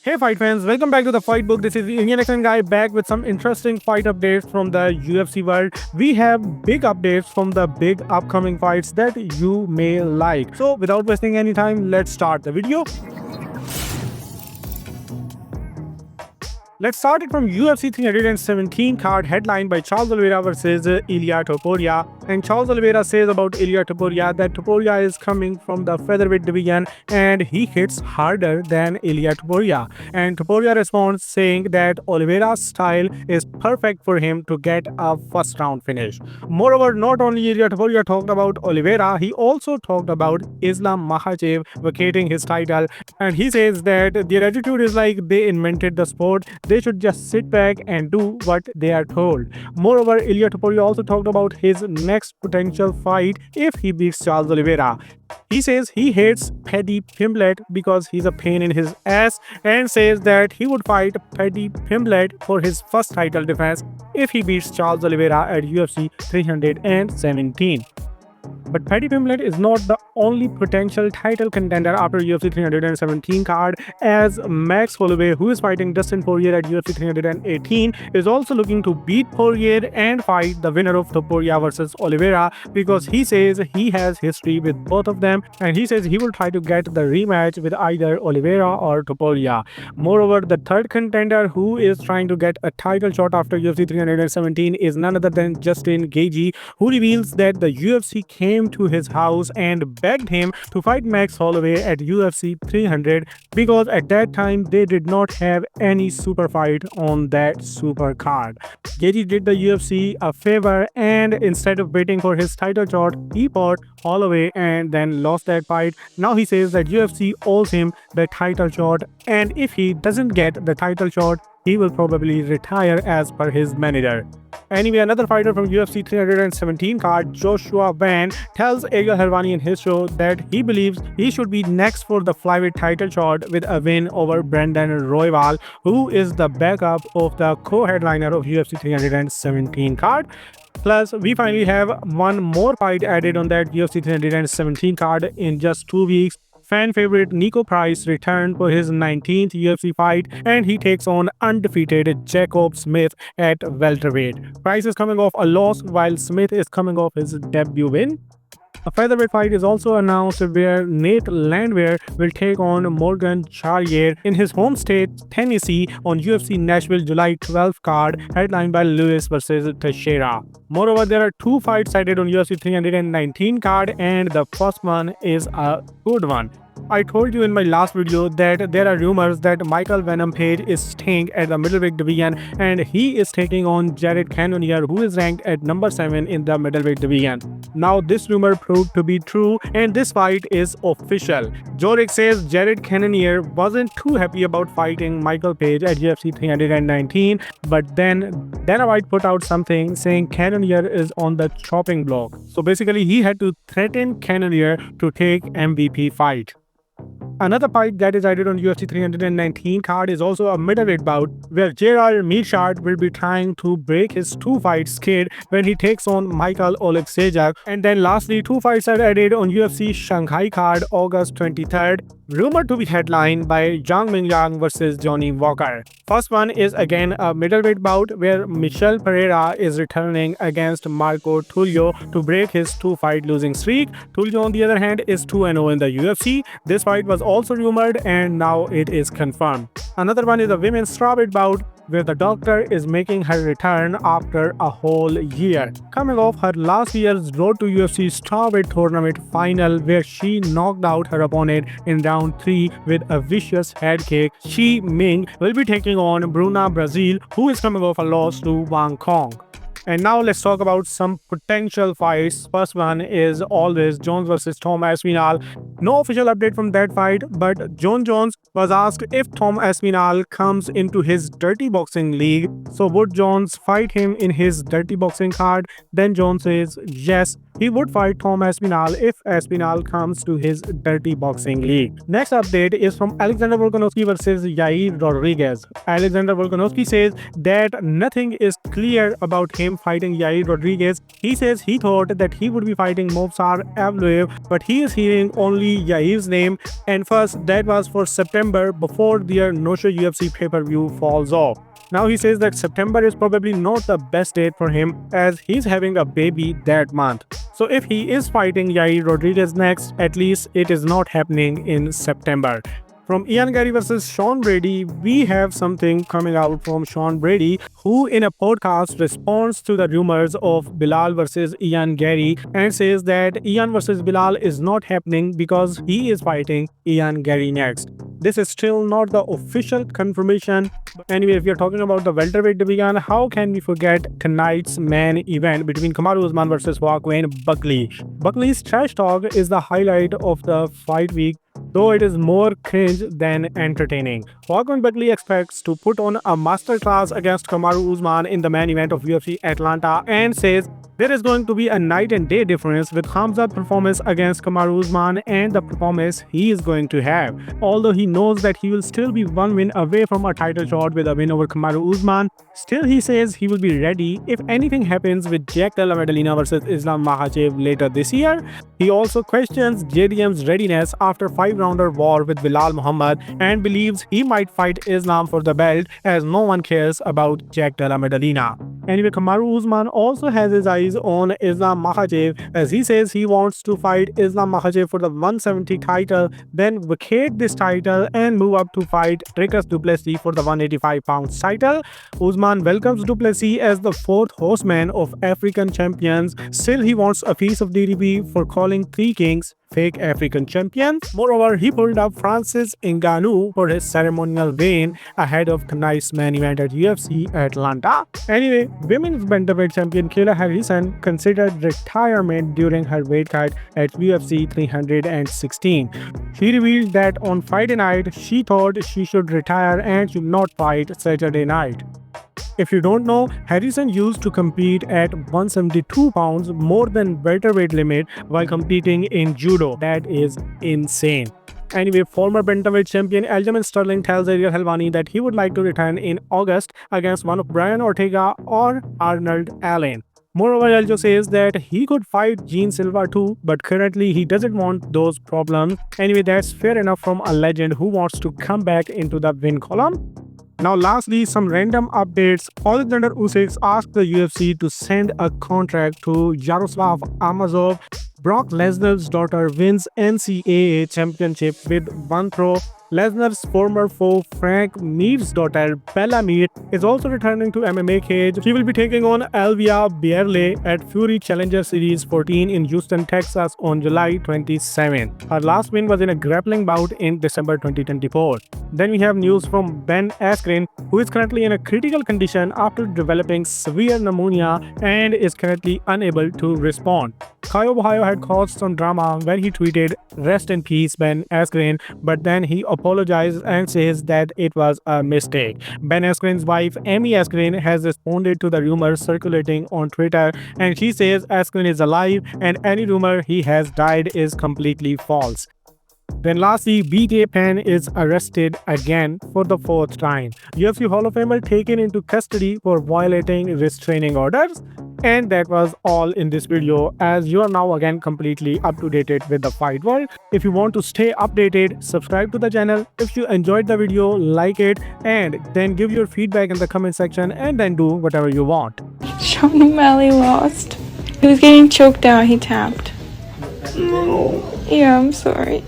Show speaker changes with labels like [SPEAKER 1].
[SPEAKER 1] Hey fight fans, welcome back to the Fight Book. This is the Indian Action guy back with some interesting fight updates from the UFC world. We have big updates from the big upcoming fights that you may like. So without wasting any time, let's start the video. Let's start it from UFC 317 card headlined by Charles Oliveira versus Ilia Topuria. And Charles Oliveira says about Ilia Topuria that Topuria is coming from the featherweight division and he hits harder than Ilia Topuria. And Topuria responds saying that Oliveira's style is perfect for him to get a first round finish. Moreover, not only Ilia Topuria talked about Oliveira, he also talked about Islam Makhachev vacating his title. And he says that their attitude is like they invented the sport. They should just sit back and do what they are told. Moreover, Ilia Topuria also talked about his next potential fight if he beats Charles Oliveira. He says he hates Paddy Pimblett because he's a pain in his ass and says that he would fight Paddy Pimblett for his first title defense if he beats Charles Oliveira at UFC 317. But Paddy Pimblett is not the only potential title contender after UFC 317 card, as Max Holloway, who is fighting Dustin Poirier at UFC 318, is also looking to beat Poirier and fight the winner of Topuria versus Oliveira because he says he has history with both of them and he says he will try to get the rematch with either Oliveira or Topuria. Moreover, the third contender who is trying to get a title shot after UFC 317 is none other than Justin Gaethje, who reveals that the UFC came to his house and begged him to fight Max Holloway at UFC 300 because at that time they did not have any super fight on that super card. Gaethje did the UFC a favor and instead of waiting for his title shot, he fought Holloway and then lost that fight. Now he says that UFC owes him the title shot, and if he doesn't get the title shot, he will probably retire as per his manager. Anyway, another fighter from UFC 317 card, Joshua Van, tells Ariel Helwani in his show that he believes he should be next for the flyweight title shot with a win over Brandon Royval, who is the backup of the co-headliner of UFC 317 card. Plus, we finally have one more fight added on that UFC 317 card in just 2 weeks. Fan favorite Nico Price returned for his 19th UFC fight and he takes on undefeated Jacob Smith at welterweight. Price is coming off a loss while Smith is coming off his debut win. A featherweight fight is also announced where Nate Landwehr will take on Morgan Charrier in his home state, Tennessee, on UFC Nashville July 12th card, headlined by Lewis versus Teixeira. Moreover, there are 2 fights cited on UFC 319 card, and the first one is a good one. I told you in my last video that there are rumors that Michael Venom Page is staying at the middleweight division and he is taking on Jared Cannonier, who is ranked at number 7 in the middleweight division. Now this rumor proved to be true and this fight is official. Jorik says Jared Cannonier wasn't too happy about fighting Michael Page at UFC 319, but then Dana White put out something saying Cannonier is on the chopping block. So basically he had to threaten Cannonier to take MVP fight. Another fight that is added on UFC 319 card is also a middleweight bout where Gerald Meerschaert will be trying to break his 2-fight skid when he takes on Michael Oleksiejczuk. And then lastly, 2 fights are added on UFC Shanghai card August 23rd, rumored to be headlined by Zhang Mingyang versus Johnny Walker. First one is again a middleweight bout where Michel Pereira is returning against Marco Tulio to break his 2-fight losing streak. Tulio on the other hand is 2-0 in the UFC. This fight was also rumored and now it is confirmed. Another one is a women's strawweight bout where the doctor is making her return after a whole year. Coming off her last year's Road to UFC strawweight tournament final where she knocked out her opponent in round 3 with a vicious head kick, Shi Ming will be taking on Bruna Brazil, who is coming off a loss to Wang Kong. And now let's talk about some potential fights. First one is always Jons versus Tom Aspinall. No official update from that fight, but Jon Jones was asked if Tom Aspinall comes into his dirty boxing league, so would Jones fight him in his dirty boxing card? Then Jones says yes, he would fight Tom Aspinall if Aspinall comes to his dirty boxing league. Next update is from Alexander Volkanovski versus Yair Rodriguez. Alexander Volkanovski says that nothing is clear about him him fighting Yair Rodriguez. He says he thought that he would be fighting Movsar Evloev, but he is hearing only Yair's name, and first that was for September before their no-show UFC pay-per-view falls off. Now he says that September is probably not the best date for him as he's having a baby that month. So if he is fighting Yair Rodriguez next, at least it is not happening in September. From Ian Garry versus Sean Brady, we have something coming out from Sean Brady, who in a podcast responds to the rumors of Belal versus Ian Garry and says that Ian versus Belal is not happening because he is fighting Ian Garry next. This is still not the official confirmation. Anyway, if you're talking about the welterweight division, how can we forget tonight's main event between Kamaru Usman versus Joaquin Buckley? Buckley's trash talk is the highlight of the fight week, though it is more cringe than entertaining. Joaquin Buckley expects to put on a masterclass against Kamaru Usman in the main event of UFC Atlanta and says there is going to be a night and day difference with Khamzat's performance against Kamaru Usman and the performance he is going to have. Although he knows that he will still be one win away from a title shot with a win over Kamaru Usman, still he says he will be ready if anything happens with Jack Della Maddalena versus Islam Makhachev later this year. He also questions JDM's readiness after 5-rounder war with Belal Muhammad and believes he might fight Islam for the belt as no one cares about Jack Della Maddalena. Anyway, Kamaru Usman also has his eyes on Islam Makhachev as he says he wants to fight Islam Makhachev for the 170 title, then vacate this title and move up to fight Dricus du Plessis for the 185 pounds title. Usman welcomes du Plessis as the fourth horseman of African champions. Still, he wants a piece of DDP for calling Three Kings fake African champions. Moreover, he pulled up Francis Ngannou for his ceremonial win ahead of tonight's main event at UFC Atlanta. Anyway, women's bantamweight champion Kayla Harrison considered retirement during her weight cut at UFC 316. She revealed that on Friday night, she thought she should retire and should not fight Saturday night. If you don't know, Harrison used to compete at 172 pounds, more than welterweight limit, while competing in judo. That is insane. Anyway, former bantamweight champion Aljamain Sterling tells Ariel Helwani that he would like to return in August against one of Brian Ortega or Arnold Allen. Moreover, Aljo says that he could fight Gene Silva too, but currently he doesn't want those problems. Anyway, that's fair enough from a legend who wants to come back into the win column. Now lastly, some random updates. Alexander Usyk asked the UFC to send a contract to Yaroslav Amazov. Brock Lesnar's daughter wins NCAA championship with one throw. Lesnar's former foe Frank Mir's daughter Bella Mir is also returning to MMA cage. She will be taking on Elvia Bierle at Fury Challenger Series 14 in Houston, Texas on July 27. Her last win was in a grappling bout in December 2024. Then we have news from Ben Askren, who is currently in a critical condition after developing severe pneumonia and is currently unable to respond. Caio Borralho had caused some drama when he tweeted, "Rest in peace, Ben Askren," but then he apologized and says that it was a mistake. Ben Askren's wife, Amy Askren, has responded to the rumors circulating on Twitter, and she says Askren is alive and any rumor he has died is completely false. Then lastly, BJ Penn is arrested again for the fourth time. UFC Hall of Famer taken into custody for violating restraining orders. And that was all in this video, as you are now again completely up to date with the fight world. If you want to stay updated, subscribe to the channel. If you enjoyed the video, like it and then give your feedback in the comment section and then do whatever you want.
[SPEAKER 2] Sean O'Malley lost. He was getting choked out, he tapped. Yeah, I'm sorry.